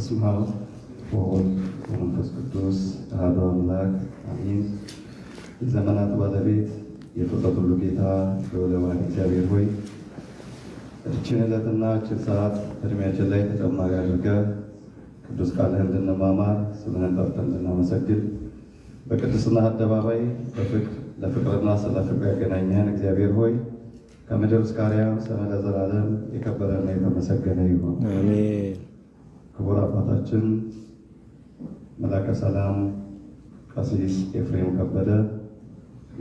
በስመ አብ ወወልድ ወመንፈስ ቅዱስ አሐዱ አምላክ አሜን። የዘመናት ባለቤት የፍጥረት ሁሉ ጌታ የወለዋን እግዚአብሔር ሆይ እችን ዕለትና እችን ሰዓት እድሜያችን ላይ ተጨማሪ አድርገህ ቅዱስ ቃልህን እንድንማማር ስምህን ጠርተን እንድናመሰግን በቅድስና አደባባይ ለፍቅርና ስለ ፍቅር ያገናኘህን እግዚአብሔር ሆይ ከምድር እስከ አርያም ስምህ ለዘላለም የከበረና የተመሰገነ ይሁን። አሜን። ክቡር አባታችን መላከ ሰላም ቀሲስ ኤፍሬም ከበደ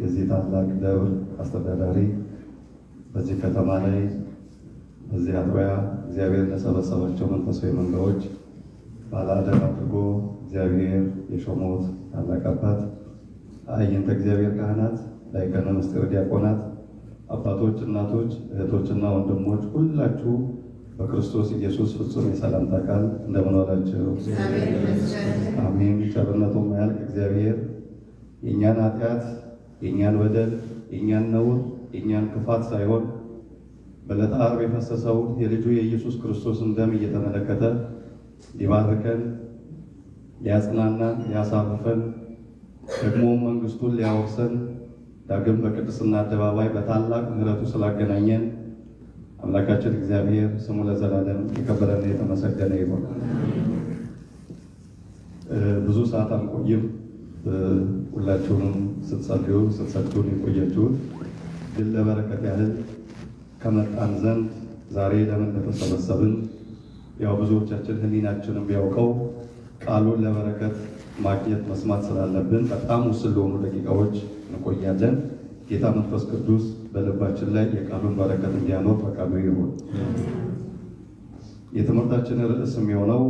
የዚህ ታላቅ ደብር አስተዳዳሪ፣ በዚህ ከተማ ላይ በዚህ አጥቢያ እግዚአብሔር ለሰበሰባቸው መንፈሳዊ መንጋዎች ባለአደራ አድርጎ እግዚአብሔር የሾሙት ታላቅ አባት አይንተ እግዚአብሔር ካህናት፣ ላይቀነ ምስጢር ዲያቆናት፣ አባቶች፣ እናቶች፣ እህቶችና ወንድሞች ሁላችሁ በክርስቶስ ኢየሱስ ፍጹም የሰላምታ ቃል እንደምን ዋላችሁ? አሜን። ቸርነቱ የማያልቅ እግዚአብሔር የእኛን ኃጢአት፣ የእኛን በደል፣ የእኛን ነውር፣ የእኛን ክፋት ሳይሆን በዕለተ ዓርብ የፈሰሰውን የልጁ የኢየሱስ ክርስቶስን ደም እየተመለከተ ሊባርከን፣ ሊያጽናናን፣ ሊያሳርፈን ደግሞ መንግስቱን ሊያወርሰን ዳግም በቅድስና አደባባይ በታላቅ ምሕረቱ ስላገናኘን አምላካችን እግዚአብሔር ስሙ ለዘላለም የከበረና የተመሰገነ ይሁን። ብዙ ሰዓት አንቆይም። ሁላችሁንም ስትጸልዩን የቆያችሁት ግን ለበረከት ያህል ከመጣን ዘንድ ዛሬ ለምን እንደተሰበሰብን ያው ብዙዎቻችን ሕሊናችንም ቢያውቀው ቃሉን ለበረከት ማግኘት መስማት ስላለብን በጣም ውስን ለሆኑ ደቂቃዎች እንቆያለን። ጌታ መንፈስ ቅዱስ በልባችን ላይ የቃሉን በረከት እንዲያኖር ፈቃዱ ይሁን። የትምህርታችን ርዕስ የሚሆነው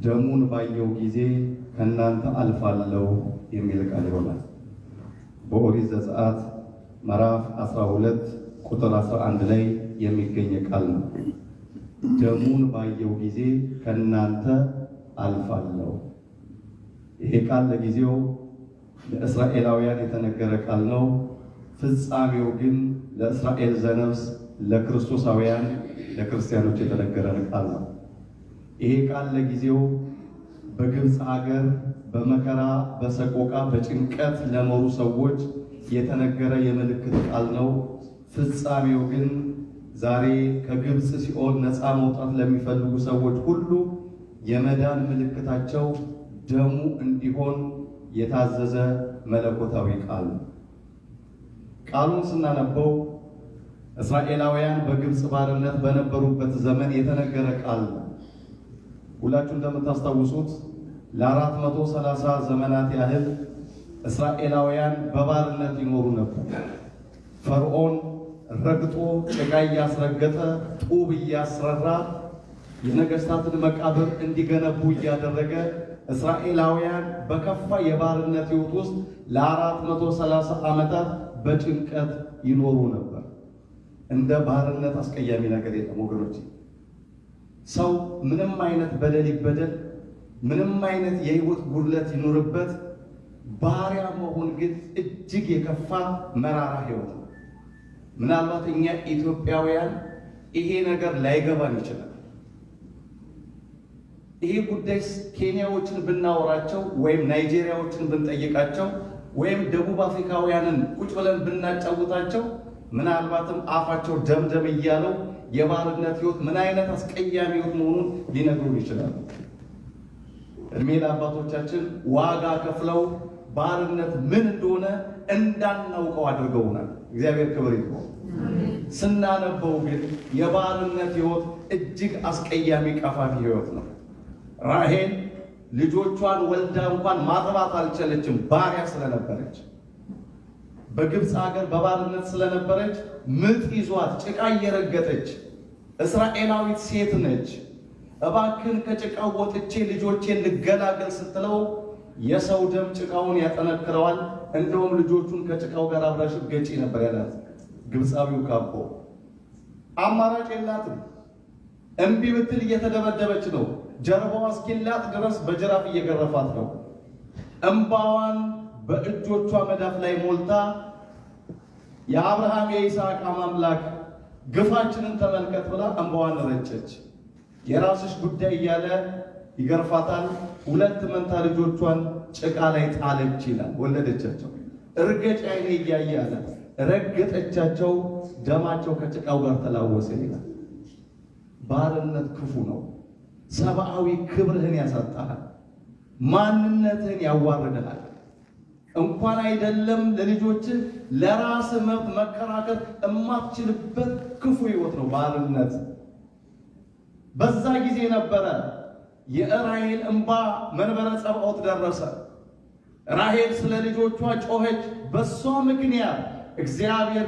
ደሙን ባየው ጊዜ ከእናንተ አልፋለሁ የሚል ቃል ይሆናል። በኦሪት ዘጸአት ምዕራፍ 12 ቁጥር 11 ላይ የሚገኝ ቃል ነው። ደሙን ባየው ጊዜ ከእናንተ አልፋለሁ። ይሄ ቃል ለጊዜው ለእስራኤላውያን የተነገረ ቃል ነው። ፍጻሜው ግን ለእስራኤል ዘነፍስ ለክርስቶሳውያን ለክርስቲያኖች የተነገረ ቃል ነው። ይሄ ቃል ለጊዜው በግብፅ ሀገር በመከራ በሰቆቃ በጭንቀት ለኖሩ ሰዎች የተነገረ የምልክት ቃል ነው። ፍጻሜው ግን ዛሬ ከግብፅ ሲኦል ነፃ መውጣት ለሚፈልጉ ሰዎች ሁሉ የመዳን ምልክታቸው ደሙ እንዲሆን የታዘዘ መለኮታዊ ቃል ነው። ቃሉን ስናነበው እስራኤላውያን በግብፅ ባርነት በነበሩበት ዘመን የተነገረ ቃል ነው። ሁላችሁ እንደምታስታውሱት ለ430 ዘመናት ያህል እስራኤላውያን በባርነት ይኖሩ ነበር። ፈርዖን ረግጦ ጭቃ እያስረገጠ ጡብ እያስረራ የነገስታትን መቃብር እንዲገነቡ እያደረገ እስራኤላውያን በከፋ የባርነት ሕይወት ውስጥ ለ430 ዓመታት በጭንቀት ይኖሩ ነበር። እንደ ባርነት አስቀያሚ ነገር የለም ወገኖች። ሰው ምንም አይነት በደል ይበደል፣ ምንም አይነት የህይወት ጉድለት ይኖርበት፣ ባሪያ መሆን ግን እጅግ የከፋ መራራ ሕይወት ነው። ምናልባት እኛ ኢትዮጵያውያን ይሄ ነገር ላይገባን ይችላል። ይሄ ጉዳይ ኬንያዎችን ብናወራቸው ወይም ናይጄሪያዎችን ብንጠይቃቸው ወይም ደቡብ አፍሪካውያንን ቁጭ ብለን ብናጫውታቸው ምናልባትም አፋቸው ደምደም እያለው የባርነት ሕይወት ምን አይነት አስቀያሚ ሕይወት መሆኑን ሊነግሩን ይችላሉ። እድሜ ለአባቶቻችን ዋጋ ከፍለው ባርነት ምን እንደሆነ እንዳናውቀው አድርገውናል። እግዚአብሔር ክብር ይግባው። ስናነበው ግን የባርነት ሕይወት እጅግ አስቀያሚ ቀፋፊ ሕይወት ነው። ራሔል ልጆቿን ወልዳ እንኳን ማጥባት አልቻለችም፣ ባሪያ ስለነበረች። በግብፅ ሀገር በባርነት ስለነበረች ምጥ ይዟት ጭቃ እየረገጠች እስራኤላዊት ሴት ነች። እባክን ከጭቃው ወጥቼ ልጆቼን ልገላገል ስትለው የሰው ደም ጭቃውን ያጠነክረዋል፣ እንደውም ልጆቹን ከጭቃው ጋር አብራሽ ገጪ ነበር ያላት ግብፃዊው ካቦ። አማራጭ የላትም። እምቢ ብትል እየተደበደበች ነው። ጀርባዋ እስኪላጥ ድረስ በጅራፍ እየገረፋት ነው። እምባዋን በእጆቿ መዳፍ ላይ ሞልታ የአብርሃም የይስሐቅ አምላክ ግፋችንን ተመልከት ብላ እንባዋን ረጨች። የራስሽ ጉዳይ እያለ ይገርፋታል። 2 መንታ ልጆቿን ጭቃ ላይ ጣለች ይላል። ወለደቻቸው። እርገጭ አይኔ እያየ አለ ረገጠቻቸው፣ ደማቸው ከጭቃው ጋር ተላወሰ ይላል። ባርነት ክፉ ነው። ሰብአዊ ክብርህን ያሳጣሃል፣ ማንነትህን ያዋርድሃል። እንኳን አይደለም ለልጆችህ ለራስ መብት መከራከር እማትችልበት ክፉ ህይወት ነው ባርነት። በዛ ጊዜ ነበረ የራሔል እንባ መንበረ ጸባዖት ደረሰ። ራሔል ስለ ልጆቿ ጮኸች። በሷ ምክንያት እግዚአብሔር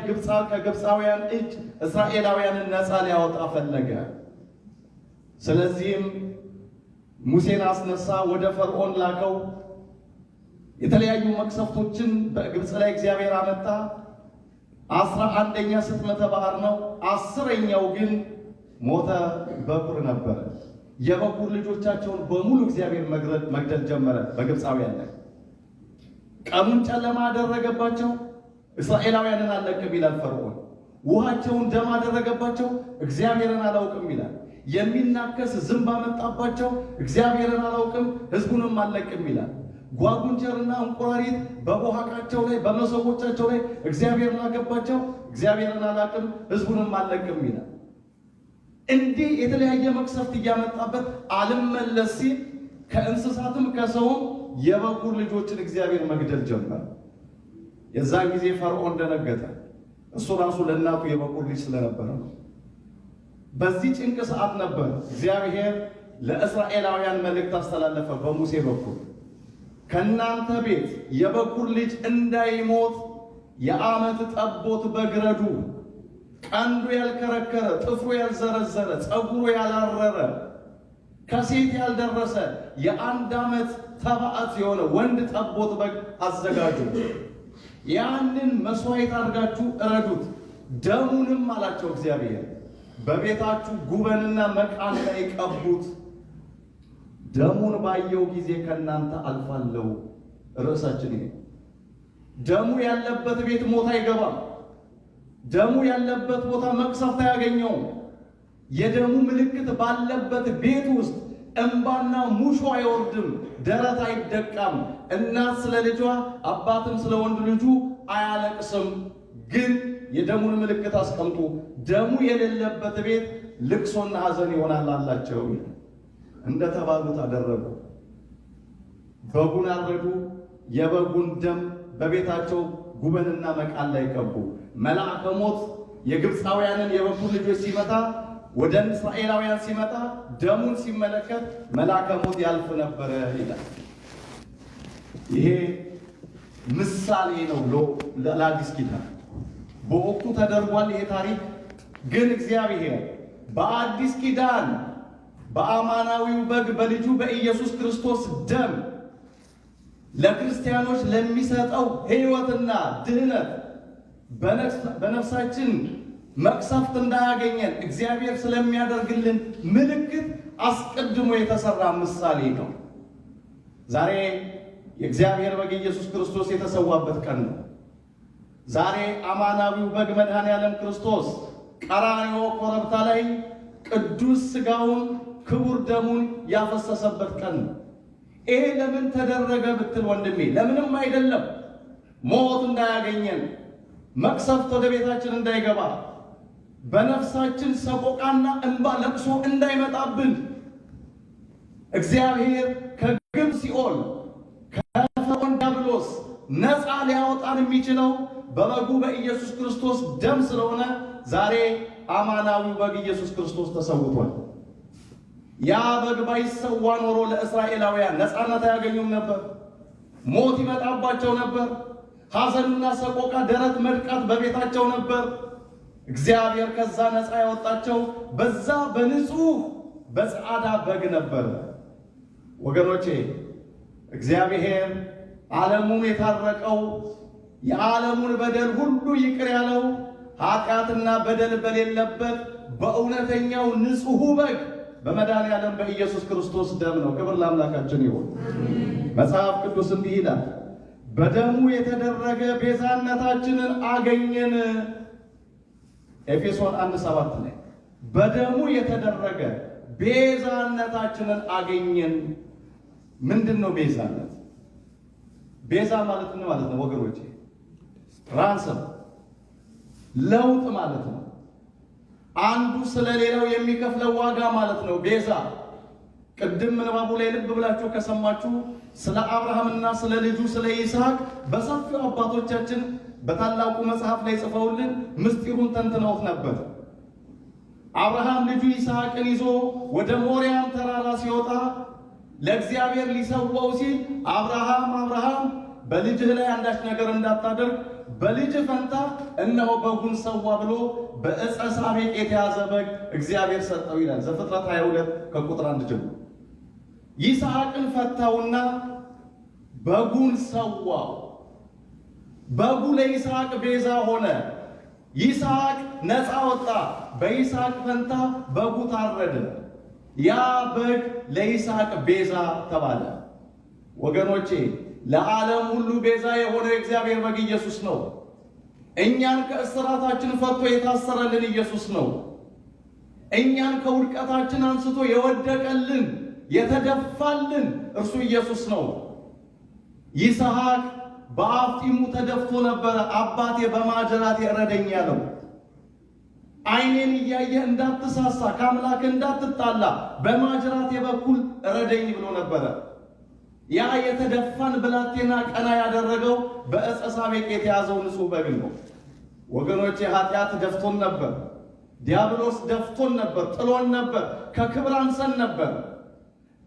ከግብፃውያን እጅ እስራኤላውያንን ነፃ ሊያወጣ ፈለገ። ስለዚህም ሙሴን አስነሳ፣ ወደ ፈርዖን ላከው። የተለያዩ መቅሰፍቶችን በግብፅ ላይ እግዚአብሔር አመጣ። 11ኛ ስጥመተ ባህር ነው። 10ኛው ግን ሞተ በኩር ነበረ። የበኩር ልጆቻቸውን በሙሉ እግዚአብሔር መግደል ጀመረ በግብፃውያን ላይ። ቀኑን ጨለማ አደረገባቸው፣ እስራኤላውያንን አለቅም ይላል ፈርዖን። ውሃቸውን ደም አደረገባቸው፣ እግዚአብሔርን አላውቅም ይላል። የሚናከስ ዝንብ አመጣባቸው፣ እግዚአብሔርን አላውቅም ሕዝቡንም አለቅም ይላል። ጓጉንቸርና እንቁራሪት በቦሃቃቸው ላይ በመሰቦቻቸው ላይ እግዚአብሔርን አገባቸው፣ እግዚአብሔርን አላውቅም ሕዝቡንም አለቅም ይላል። እንዲህ የተለያየ መቅሰፍት እያመጣበት አልመለስ ሲል ከእንስሳትም ከሰውም የበኩር ልጆችን እግዚአብሔር መግደል ጀመረ። የዛን ጊዜ ፈርዖን ደነገጠ። እሱ ራሱ ለእናቱ የበኩር ልጅ ስለነበረ ነው። በዚህ ጭንቅ ሰዓት ነበር እግዚአብሔር ለእስራኤላውያን መልእክት አስተላለፈ በሙሴ በኩል። ከእናንተ ቤት የበኩር ልጅ እንዳይሞት የዓመት ጠቦት በግ ረዱ። ቀንዱ ያልከረከረ፣ ጥፍሩ ያልዘረዘረ፣ ፀጉሩ ያላረረ፣ ከሴት ያልደረሰ የ1 ዓመት ተባዕት የሆነ ወንድ ጠቦት በግ አዘጋጁ። ያንን መስዋዕት አድርጋችሁ እረዱት። ደሙንም አላቸው እግዚአብሔር በቤታችሁ ጉበንና መቃን ላይ ቀቡት። ደሙን ባየው ጊዜ ከእናንተ አልፋለሁ። ርዕሳችን ይሄ ደሙ ያለበት ቤት ሞት አይገባም። ደሙ ያለበት ቦታ መቅሰፍት አያገኘውም። የደሙ ምልክት ባለበት ቤት ውስጥ እንባና ሙሾ አይወርድም፣ ደረት አይደቃም። እናት ስለ ልጇ፣ አባትም ስለ ወንድ ልጁ አያለቅስም። ግን የደሙን ምልክት አስቀምጡ። ደሙ የሌለበት ቤት ልቅሶና ሐዘን ይሆናል አላቸው። እንደተባሉት አደረጉ። በጉን አረዱ። የበጉን ደም በቤታቸው ጉበንና መቃን ላይ ቀቡ። መልአከ ሞት የግብፃውያንን የበኩር ልጆች ሲመታ፣ ወደ እስራኤላውያን ሲመጣ ደሙን ሲመለከት መልአከ ሞት ያልፍ ነበረ ይላል። ይሄ ምሳሌ ነው ለአዲስ ኪዳን። በወቅቱ ተደርጓል ይሄ ታሪክ። ግን እግዚአብሔር በአዲስ ኪዳን በአማናዊው በግ በልጁ በኢየሱስ ክርስቶስ ደም ለክርስቲያኖች ለሚሰጠው ሕይወትና ድህነት በነፍሳችን መቅሰፍት እንዳያገኘን እግዚአብሔር ስለሚያደርግልን ምልክት አስቀድሞ የተሰራ ምሳሌ ነው። ዛሬ የእግዚአብሔር በግ ኢየሱስ ክርስቶስ የተሰዋበት ቀን ነው። ዛሬ አማናዊው በግ መድኃኔ ዓለም ክርስቶስ ቀራንዮ ኮረብታ ላይ ቅዱስ ሥጋውን ክቡር ደሙን ያፈሰሰበት ቀን ነው። ይሄ ለምን ተደረገ ብትል ወንድሜ፣ ለምንም አይደለም። ሞት እንዳያገኘን፣ መቅሰፍት ወደ ቤታችን እንዳይገባ፣ በነፍሳችን ሰቆቃና እንባ ለቅሶ እንዳይመጣብን እግዚአብሔር ከግብፅ ሲኦል ከፈርዖን ዲያብሎስ ነፃ ሊያወጣን የሚችለው በበጉ በኢየሱስ ክርስቶስ ደም ስለሆነ ዛሬ አማናዊው በግ ኢየሱስ ክርስቶስ ተሰውቷል። ያ በግ ባይሰዋ ኖሮ ለእስራኤላውያን ነፃነት አያገኙም ነበር። ሞት ይመጣባቸው ነበር። ሐዘንና ሰቆቃ፣ ደረት መድቃት በቤታቸው ነበር። እግዚአብሔር ከዛ ነፃ ያወጣቸው በዛ በንጹህ በጻዕዳ በግ ነበር። ወገኖቼ እግዚአብሔር ዓለሙን የታረቀው የዓለሙን በደል ሁሉ ይቅር ያለው ኃጢአትና በደል በሌለበት በእውነተኛው ንጹሕ በግ በመድኃኔ ዓለም በኢየሱስ ክርስቶስ ደም ነው። ክብር ለአምላካችን ይሁን። መጽሐፍ ቅዱስ እንዲህ ይላል፣ በደሙ የተደረገ ቤዛነታችንን አገኘን። ኤፌሶን 1:7 ላይ በደሙ የተደረገ ቤዛነታችንን አገኘን። ምንድን ነው ቤዛነት? ቤዛ ማለት ምን ማለት ነው ወገኖቼ? ራንሰም ለውጥ ማለት ነው። አንዱ ስለሌላው የሚከፍለው ዋጋ ማለት ነው ቤዛ። ቅድም ምንባቡ ላይ ልብ ብላችሁ ከሰማችሁ ስለ አብርሃምና ስለ ልጁ ስለ ይስሐቅ በሰፊው አባቶቻችን በታላቁ መጽሐፍ ላይ ጽፈውልን ምስጢሩን ተንትነውት ነበር። አብርሃም ልጁ ይስሐቅን ይዞ ወደ ሞሪያም ተራራ ሲወጣ ለእግዚአብሔር ሊሰዋው ሲል አብርሃም በልጅህ ላይ አንዳች ነገር እንዳታደርግ በልጅ ፈንታ እነሆ በጉን ሰዋ ብሎ በዕፀ ሳቤቅ የተያዘ በግ እግዚአብሔር ሰጠው ይላል ዘፍጥረት 22 ከቁጥር 1 ጀምሮ። ይስሐቅን ፈታውና በጉን ሰዋው። በጉ ለይስሐቅ ቤዛ ሆነ። ይስሐቅ ነፃ ወጣ። በይስሐቅ ፈንታ በጉ ታረደ። ያ በግ ለይስሐቅ ቤዛ ተባለ። ወገኖቼ ለዓለም ሁሉ ቤዛ የሆነ የእግዚአብሔር በግ ኢየሱስ ነው። እኛን ከእስራታችን ፈቶ የታሰረልን ኢየሱስ ነው። እኛን ከውድቀታችን አንስቶ የወደቀልን የተደፋልን እርሱ ኢየሱስ ነው። ይስሐቅ በአፍጢሙ ተደፍቶ ነበረ። አባቴ በማጀራቴ እረደኝ ያለው ዓይኔን እያየህ እንዳትሳሳ ከአምላክ እንዳትጣላ በማጀራቴ በኩል እረደኝ ብሎ ነበረ። ያ የተደፋን ብላቴና ቀና ያደረገው በዕፀ ሳቤቅ የተያዘው ንጹሕ በግ ነው። ወገኖቼ ኃጢአት ደፍቶን ነበር። ዲያብሎስ ደፍቶን ነበር፣ ጥሎን ነበር፣ ከክብር አንሰን ነበር።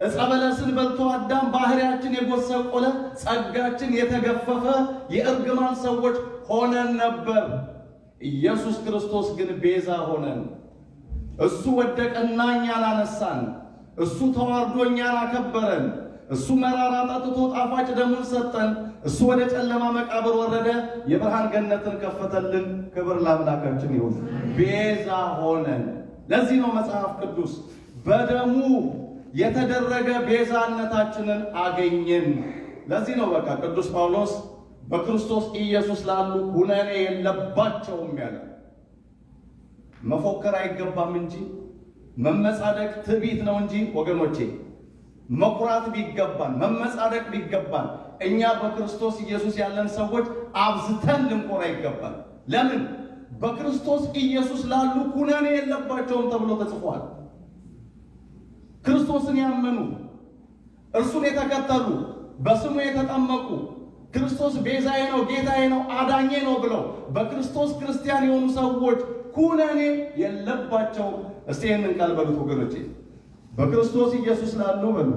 ዕፀ በለስን በልቶ አዳም ባህሪያችን የጎሰቆለ ጸጋችን የተገፈፈ የእርግማን ሰዎች ሆነን ነበር። ኢየሱስ ክርስቶስ ግን ቤዛ ሆነን። እሱ ወደቀና እኛን አነሳን። እሱ ተዋርዶ እኛን አከበረን። እሱ መራራ ጠጥቶ ጣፋጭ ደሙን ሰጠን። እሱ ወደ ጨለማ መቃብር ወረደ፣ የብርሃን ገነትን ከፈተልን። ክብር ለአምላካችን ይሁን። ቤዛ ሆነን። ለዚህ ነው መጽሐፍ ቅዱስ በደሙ የተደረገ ቤዛነታችንን አገኘን። ለዚህ ነው በቃ ቅዱስ ጳውሎስ በክርስቶስ ኢየሱስ ላሉ ኩነኔ የለባቸውም ያለ። መፎከር አይገባም እንጂ መመጻደቅ ትዕቢት ነው እንጂ ወገኖቼ፣ መኩራት ቢገባን መመጻደቅ ቢገባን እኛ በክርስቶስ ኢየሱስ ያለን ሰዎች አብዝተን ልንኮራ ይገባል። ለምን? በክርስቶስ ኢየሱስ ላሉ ኩነኔ የለባቸውም ተብሎ ተጽፏል። ክርስቶስን ያመኑ እርሱን የተከተሉ በስሙ የተጠመቁ ክርስቶስ ቤዛዬ ነው፣ ጌታዬ ነው፣ አዳኜ ነው ብለው በክርስቶስ ክርስቲያን የሆኑ ሰዎች ኩነኔ የለባቸውም። እስቲ ይህንን ቃል በሉት ወገኖቼ፣ በክርስቶስ ኢየሱስ ላሉ በሉ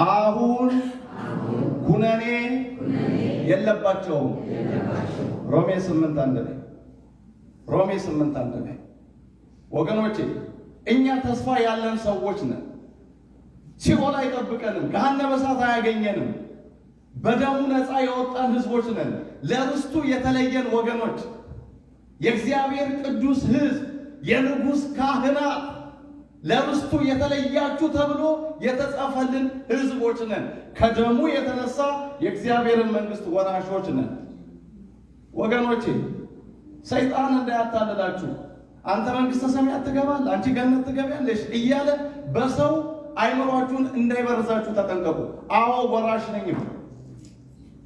አሁን ኩነኔ የለባቸውም። ሮሜ 8:1 ላይ ሮሜ 8:1 ላይ ወገኖቼ እኛ ተስፋ ያለን ሰዎች ነን። ሲኦል አይጠብቀንም፣ ገሃነመ እሳት አያገኘንም። በደሙ ነፃ የወጣን ሕዝቦች ነን። ለርስቱ የተለየን ወገኖች፣ የእግዚአብሔር ቅዱስ ሕዝብ፣ የንጉሥ ካህናት፣ ለርስቱ የተለያችሁ ተብሎ የተጻፈልን ሕዝቦች ነን። ከደሙ የተነሳ የእግዚአብሔርን መንግሥት ወራሾች ነን። ወገኖቼ ሰይጣን እንዳያታልላችሁ አንተ መንግሥተ ሰማያት ትገባለህ፣ አንቺ ገነት ትገቢያለሽ እያለ በሰው አይምሯችሁን እንዳይበርዛችሁ ተጠንቀቁ። አዎ ወራሽ ነኝ።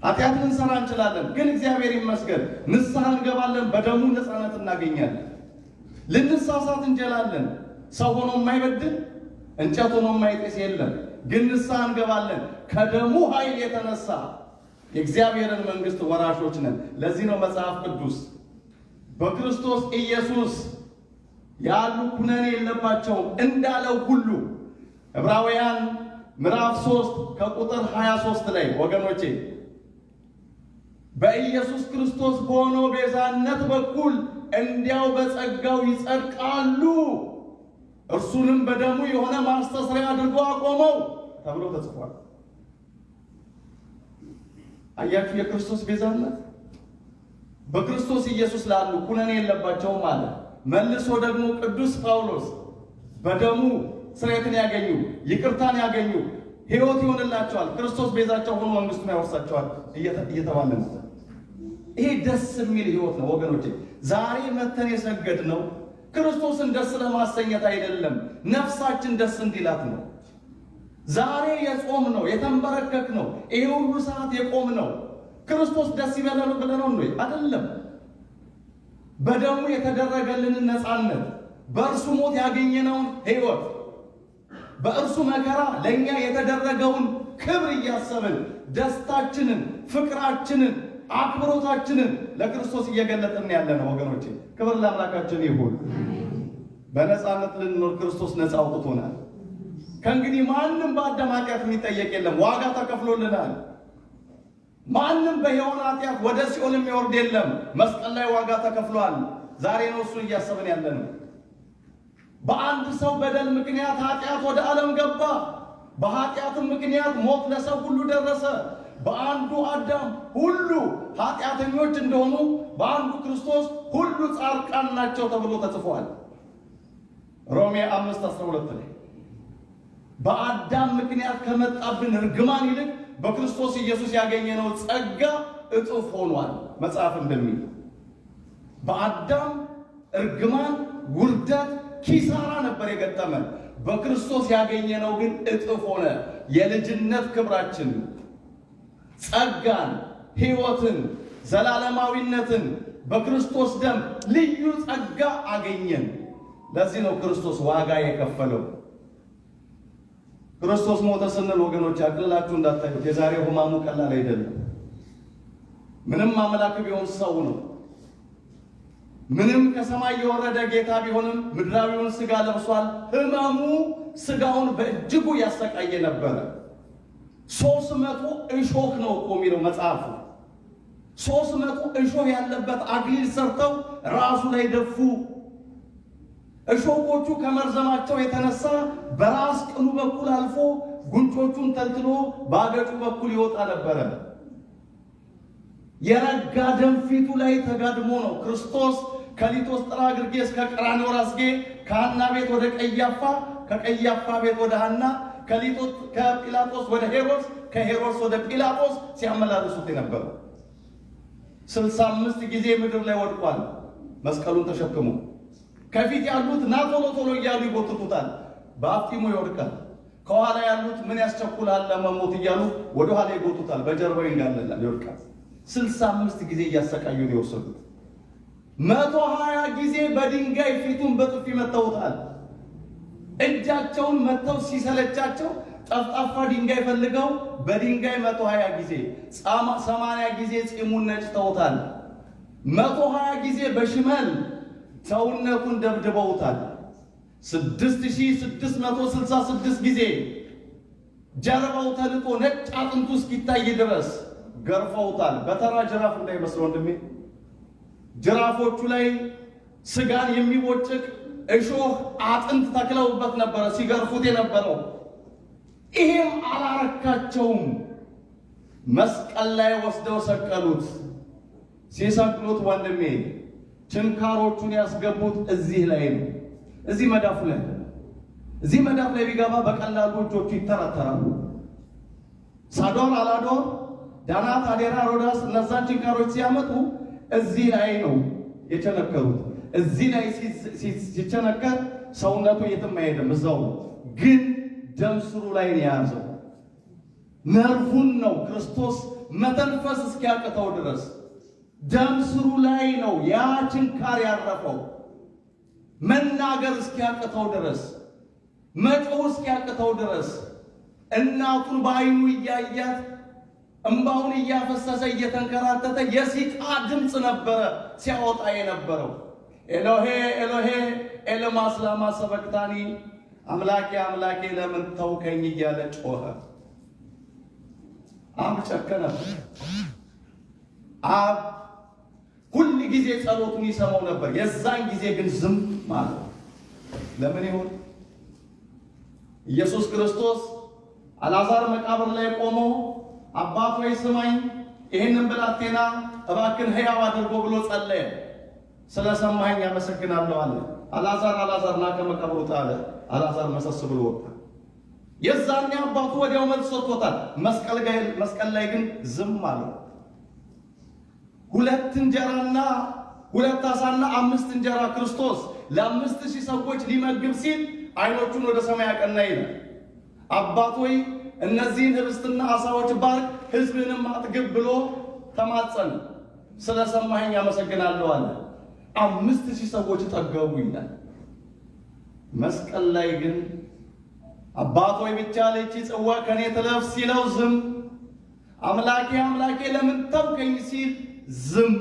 ኃጢአት ልንሰራ እንችላለን፣ ግን እግዚአብሔር ይመስገን ንስሐ እንገባለን፣ በደሙ ነፃነት እናገኛለን። ልንሳሳት እንችላለን። ሰው ሆኖ የማይበድል እንጨት ሆኖ የማይጤስ የለም፣ ግን ንስሐ እንገባለን። ከደሙ ኃይል የተነሳ የእግዚአብሔርን መንግሥት ወራሾች ነን። ለዚህ ነው መጽሐፍ ቅዱስ በክርስቶስ ኢየሱስ ያሉ ኩነኔ የለባቸውም እንዳለው ሁሉ ዕብራውያን ምዕራፍ 3 ከቁጥር 23 ላይ ወገኖቼ በኢየሱስ ክርስቶስ በሆነው ቤዛነት በኩል እንዲያው በጸጋው ይጸድቃሉ፣ እርሱንም በደሙ የሆነ ማስተስሪያ አድርጎ አቆመው ተብሎ ተጽፏል። አያችሁ የክርስቶስ ቤዛነት። በክርስቶስ ኢየሱስ ላሉ ኩነኔ የለባቸውም አለ። መልሶ ደግሞ ቅዱስ ጳውሎስ በደሙ ስርየትን ያገኙ፣ ይቅርታን ያገኙ፣ ሕይወት ይሆንላቸዋል፣ ክርስቶስ ቤዛቸው ሆኖ መንግሥቱን ያወርሳቸዋል እየተባለ ነው። ይሄ ደስ የሚል ሕይወት ነው ወገኖቼ። ዛሬ መተን የሰገድነው ክርስቶስን ደስ ለማሰኘት አይደለም፣ ነፍሳችን ደስ እንዲላት ነው። ዛሬ የጾም ነው፣ የተንበረከክ ነው፣ ይሄ ሁሉ ሰዓት የቆም ነው። ክርስቶስ ደስ ይበላል ብለን ነው አይደለም። በደሙ የተደረገልንን ነፃነት፣ በእርሱ ሞት ያገኘነውን ሕይወት፣ በእርሱ መከራ ለኛ የተደረገውን ክብር እያሰብን ደስታችንን፣ ፍቅራችንን፣ አክብሮታችንን ለክርስቶስ እየገለጥን ያለነው ወገኖቼ። ክብር ለአምላካችን ይሁን። በነፃነት ልንኖር ክርስቶስ ነፃ አውጥቶናል። ከእንግዲህ ማንም በአዳም ኃጢአት የሚጠየቅ የለም፣ ዋጋ ተከፍሎልናል። ማንም በሕያዋን ኃጢአት ወደ ሲኦል የሚወርድ የለም፣ መስቀል ላይ ዋጋ ተከፍሏል። ዛሬ ነው እሱን እያሰብን ያለነው። በአንድ ሰው በደል ምክንያት ኃጢአት ወደ ዓለም ገባ፣ በኃጢአትም ምክንያት ሞት ለሰው ሁሉ ደረሰ። በአንዱ አዳም ሁሉ ኃጢአተኞች እንደሆኑ በአንዱ ክርስቶስ ሁሉ ጻድቃን ናቸው ተብሎ ተጽፏል። ሮሜ 5:12 ላይ በአዳም ምክንያት ከመጣብን እርግማን ይልቅ በክርስቶስ ኢየሱስ ያገኘነው ጸጋ እጥፍ ሆኗል። መጽሐፍ እንደሚል በአዳም እርግማን፣ ውርደት፣ ኪሳራ ነበር የገጠመን። በክርስቶስ ያገኘነው ግን እጥፍ ሆነ። የልጅነት ክብራችን፣ ጸጋን፣ ሕይወትን፣ ዘላለማዊነትን በክርስቶስ ደም ልዩ ጸጋ አገኘን። ለዚህ ነው ክርስቶስ ዋጋ የከፈለው። ክርስቶስ ሞተ ስንል ወገኖች አቅልላችሁ እንዳታዩት፣ የዛሬ ሕማሙ ቀላል አይደለም። ምንም አምላክ ቢሆን ሰው ነው። ምንም ከሰማይ የወረደ ጌታ ቢሆንም ምድራዊውን ሥጋ ለብሷል። ሕመሙ ሥጋውን በእጅጉ ያሰቃየ ነበረ። 300 እሾህ ነው እኮ የሚለው መጽሐፉ። 300 እሾህ ያለበት አክሊል ሰርተው ራሱ ላይ ደፉ። እሾሆቹ ከመርዘማቸው የተነሳ በራስ ቅሉ በኩል አልፎ ጉንጮቹን ተልትሎ በአገጩ በኩል ይወጣ ነበረ። የረጋ ደም ፊቱ ላይ ተጋድሞ ነው ክርስቶስ ከሊቶስጥራ ግርጌ እስከ ቀራንዮ ራስጌ፣ ከሐና ቤት ወደ ቀያፋ፣ ከቀያፋ ቤት ወደ ሐና፣ ከጲላጦስ ወደ ሄሮድስ፣ ከሄሮድስ ወደ ጲላጦስ ሲያመላልሱት የነበረው 65 ጊዜ ምድር ላይ ወድቋል መስቀሉን ተሸክሞ። ከፊት ያሉት ና ቶሎ ቶሎ እያሉ ይጎትቱታል፣ በአፍጢሙ ይወድቃል። ከኋላ ያሉት ምን ያስቸኩላል ለመሞት እያሉ ወደ ኋላ ይጎቱታል፣ በጀርባው ይንጋለላል፣ ይወድቃል። 65 ጊዜ እያሰቃዩ ነው የወሰዱት። 120 ጊዜ በድንጋይ ፊቱን በጥፊ መተውታል። እጃቸውን መተው ሲሰለቻቸው ጠፍጣፋ ድንጋይ ፈልገው በድንጋይ 120 ጊዜ፣ 80 ጊዜ ፂሙን ነጭተውታል። 120 ጊዜ በሽመል ሰውነቱን ደብድበውታል። 6666 ጊዜ ጀርባው ተልጦ ነጭ አጥንቱ እስኪታይ ድረስ ገርፈውታል። በተራ ጅራፍ እንዳይመስለው ወንድሜ፣ ጅራፎቹ ላይ ስጋን የሚቦጭቅ እሾህ አጥንት ተክለውበት ነበረ ሲገርፉት የነበረው። ይሄም አላረካቸውም። መስቀል ላይ ወስደው ሰቀሉት። ሲሰቅሉት ወንድሜ ችንካሮቹን ያስገቡት እዚህ ላይ ነው፣ እዚህ መዳፉ ላይ። እዚህ መዳፍ ላይ ቢገባ በቀላሉ እጆቹ ይተራተራሉ። ሳዶር፣ አላዶር፣ ዳናት፣ አዴራ፣ ሮዳስ እነዛን ችንካሮች ሲያመጡ እዚህ ላይ ነው የቸነከሩት። እዚህ ላይ ሲቸነከር ሰውነቱ የትም አይሄድም፣ እዛው ግን ደም ስሩ ላይ ነው የያዘው። ነርቡን ነው ክርስቶስ መተንፈስ እስኪያቅተው ድረስ ደም ስሩ ላይ ነው ያ ችንካር ያረፈው። መናገር እስኪያቅተው ድረስ፣ መጮህ እስኪያቅተው ድረስ እናቱን በዓይኑ እያያት እምባውን እያፈሰሰ እየተንከራተተ የሲቃ ድምፅ ነበረ ሲያወጣ የነበረው። ኤሎሄ ኤሎሄ ኤለማ ስላማ ሰበቅታኒ፣ አምላኬ አምላኬ ለምን ተውከኝ እያለ ጮኸ። አብ ጨከነ። አብ ሁል ጊዜ ጸሎቱን ይሰማው ነበር። የዛን ጊዜ ግን ዝም ማለት ለምን ይሆን? ኢየሱስ ክርስቶስ አልዓዛር መቃብር ላይ ቆሞ አባት ሆይ ስማኝ፣ ይህንን ብላቴና እባክን ሕያው አድርጎ ብሎ ጸለየ። ስለሰማኸኝ አመሰግናለሁ አለ። አልዓዛር አልዓዛር ና ከመቃብሩ ውጣ አለ። አልዓዛር መሰስ ብሎ ወጣ። የዛኔ አባቱ ወዲያው መልስ ሰጥቶታል። መስቀል ላይ ግን ዝም አለው። 2 እንጀራና 2 ዓሣና 5 እንጀራ ክርስቶስ ለ5000 ሰዎች ሊመግብ ሲል አይኖቹን ወደ ሰማይ አቀና ይላል። አባት ሆይ እነዚህን ህብስትና ዓሣዎች ባርክ፣ ሕዝብንም አጥግብ ብሎ ተማጸነ። ስለሰማኸኝ አመሰግናለሁ አለ። 5000 ሰዎች ጠገቡ ይላል። መስቀል ላይ ግን አባት ሆይ ብቻ ለቺ ጽዋ ከኔ ትለፍ ሲለው ዝም፣ አምላኬ አምላኬ ለምን ተውከኝ ሲል ዝም።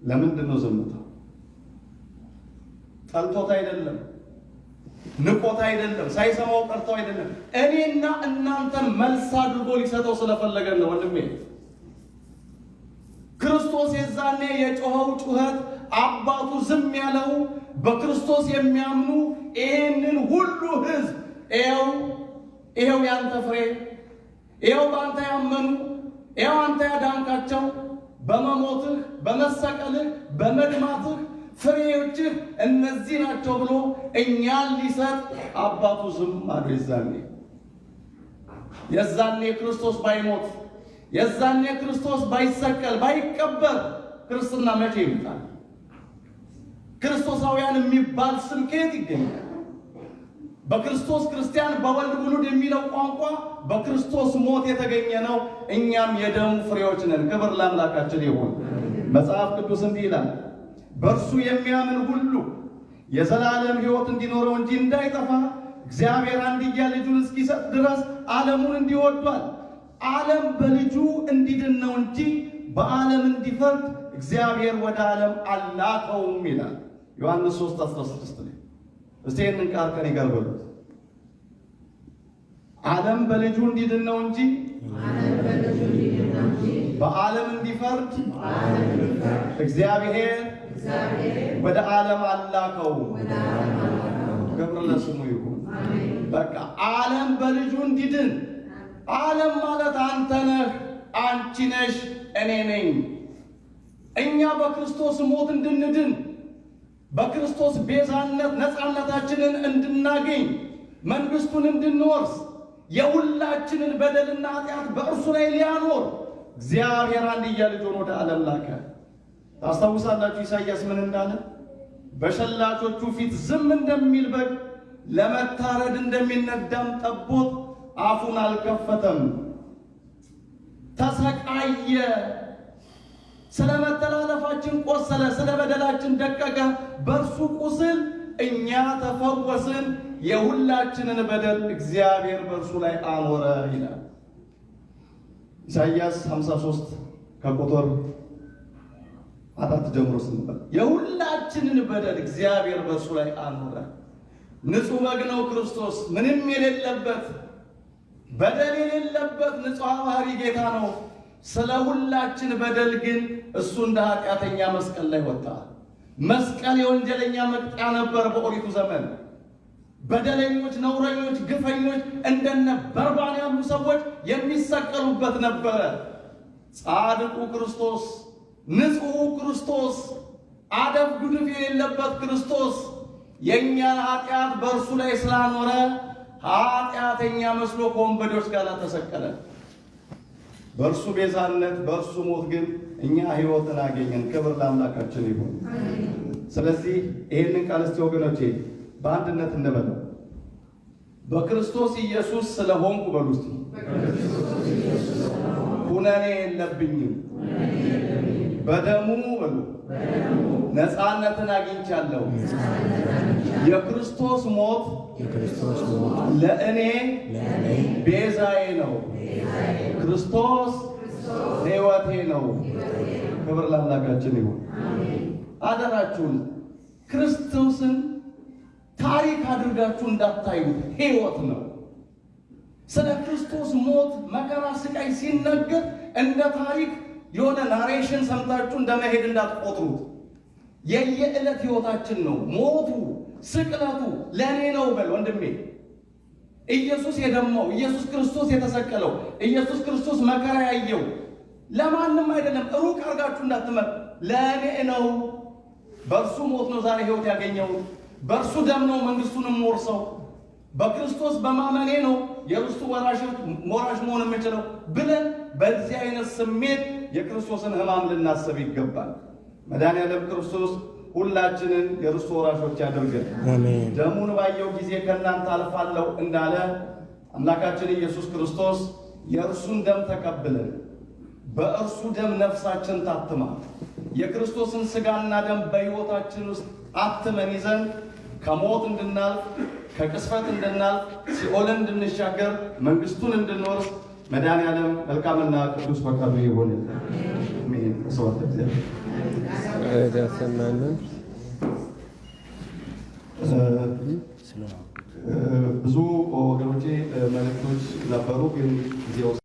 ለምንድን ነው ዝምታው? ጠልቶት አይደለም፣ ንቆት አይደለም፣ ሳይሰማው ቀርቶ አይደለም። እኔና እናንተን መልስ አድርጎ ሊሰጠው ስለፈለገን ነው። ወንድሜ ክርስቶስ የዛኔ የጮኸው ጩኸት አባቱ ዝም ያለው በክርስቶስ የሚያምኑ ይህንን ሁሉ ህዝብ ይኸው ያንተ ፍሬ፣ ይኸው በአንተ ያመኑ፣ ይኸው አንተ ያዳንካቸው በመሞትህ፣ በመሰቀልህ፣ በመድማትህ ፍሬዎችህ እነዚህ ናቸው ብሎ እኛን ሊሰጥ አባቱ ዝም አሉ። የዛኔ ክርስቶስ ባይሞት፣ የዛኔ ክርስቶስ ባይሰቀል፣ ባይቀበር ክርስትና መቼ ይመጣል? ክርስቶሳውያን የሚባል ስም ከየት ይገኛል? በክርስቶስ ክርስቲያን፣ በወልድ ውሉድ የሚለው ቋንቋ በክርስቶስ ሞት የተገኘ ነው። እኛም የደሙ ፍሬዎች ነን። ክብር ለአምላካችን ይሁን። መጽሐፍ ቅዱስ እንዲህ ይላል፣ በእርሱ የሚያምን ሁሉ የዘላለም ሕይወት እንዲኖረው እንጂ እንዳይጠፋ እግዚአብሔር አንድያ ልጁን እስኪሰጥ ድረስ ዓለሙን እንዲህ ወዷል። ዓለም በልጁ እንዲድን ነው እንጂ በዓለም እንዲፈርድ እግዚአብሔር ወደ ዓለም አላከውም ይላል ዮሐንስ 3:16 ላይ። እስቲ ይህንን ቃል ከኔ ጋር በሉት። ዓለም በልጁ እንዲድን ነው እንጂ በዓለም እንዲፈርድ እግዚአብሔር ወደ ዓለም አላከው። ክብር ለስሙ ይሁን። በቃ ዓለም በልጁ እንዲድን። ዓለም ማለት አንተ ነህ፣ አንቺ ነሽ፣ እኔ ነኝ። እኛ በክርስቶስ ሞት እንድንድን፣ በክርስቶስ ቤዛነት ነፃነታችንን እንድናገኝ፣ መንግስቱን እንድንወርስ፣ የሁላችንን በደልና ኃጢአት በእርሱ ላይ ሊያኖር እግዚአብሔር አንድያ ልጁን ወደ ዓለም ላከ። ታስታውሳላችሁ ኢሳይያስ ምን እንዳለ? በሸላቾቹ ፊት ዝም እንደሚል በግ፣ ለመታረድ እንደሚነዳም ጠቦት አፉን አልከፈተም። ተሰቃየ፣ ስለ መተላለፋችን ቆሰለ፣ ስለ በደላችን ደቀቀ። በእርሱ ቁስል እኛ ተፈወስን። የሁላችንን በደል እግዚአብሔር በእርሱ ላይ አኖረ ይላል ኢሳይያስ 53 ከቁጥር 4 ጀምሮ ስንበል የሁላችንን በደል እግዚአብሔር በእርሱ ላይ አኖረ። ንጹሕ በግ ነው ክርስቶስ፣ ምንም የሌለበት በደል የሌለበት ንጹሕ ባህሪ ጌታ ነው። ስለ ሁላችን በደል ግን እሱ እንደ ኃጢአተኛ መስቀል ላይ ወጣ። መስቀል የወንጀለኛ መቅጫ ነበር። በኦሪቱ ዘመን በደለኞች፣ ነውረኞች፣ ግፈኞች እንደነ በርባን ያሉ ሰዎች የሚሰቀሉበት ነበረ። ጻድቁ ክርስቶስ፣ ንጹሑ ክርስቶስ፣ አደብ ጉድፍ የሌለበት ክርስቶስ የእኛን ኃጢአት በእርሱ ላይ ስላኖረ ኃጢአተኛ መስሎ ከወንበዴዎች ጋር ተሰቀለ። በእርሱ ቤዛነት፣ በእርሱ ሞት ግን እኛ ሕይወትን አገኘን። ክብር ለአምላካችን ይሁን። ስለዚህ ይህንን ቃል እስቲ ወገኖቼ በአንድነት እንበለው። በክርስቶስ ኢየሱስ ስለሆንኩ በሉ እስቲ ኩነኔ የለብኝም፣ በደሙ በሉ ነፃነትን አግኝቻለሁ። የክርስቶስ ሞት ለእኔ ቤዛዬ ነው። ክርስቶስ ሕይወቴ ነው። ክብር ለአምላካችን ይሁን። አደራችሁን ክርስቶስን ታሪክ አድርጋችሁ እንዳታዩት። ሕይወት ነው። ስለ ክርስቶስ ሞት፣ መከራ፣ ስቃይ ሲነገር እንደ ታሪክ የሆነ ናሬሽን ሰምታችሁ እንደመሄድ እንዳትቆጥሩት። የየዕለት ሕይወታችን ነው። ሞቱ፣ ስቅለቱ ለእኔ ነው በል ወንድሜ። ኢየሱስ የደማው፣ ኢየሱስ ክርስቶስ የተሰቀለው፣ ኢየሱስ ክርስቶስ መከራ ያየው ለማንም አይደለም። ሩቅ አድርጋችሁ እንዳትመር። ለእኔ ነው። በእርሱ ሞት ነው ዛሬ ሕይወት ያገኘው። በእርሱ ደም ነው መንግስቱንም ወርሰው። በክርስቶስ በማመኔ ነው የርስቱ ወራሽ መሆን የምችለው ብለን በዚህ አይነት ስሜት የክርስቶስን ሕማም ልናስብ ይገባል። መድኃኔዓለም ክርስቶስ ሁላችንን የርስቱ ወራሾች ያድርገን። ደሙን ባየው ጊዜ ከእናንተ አልፋለሁ እንዳለ አምላካችን ኢየሱስ ክርስቶስ የእርሱን ደም ተቀብለን በእርሱ ደም ነፍሳችን ታትማ የክርስቶስን ሥጋና ደም በሕይወታችን ውስጥ አትመን ይዘን ከሞት እንድናልፍ ከቅስፈት እንድናልፍ ሲኦልን እንድንሻገር መንግሥቱን እንድንወርስ መድኃኔዓለም መልካምና ቅዱስ ፈቃዱ ይሆንልን። አሜን። ስብሐት ለእግዚአብሔር። ብዙ ወገኖቼ መልእክቶች ነበሩ ግን ጊዜው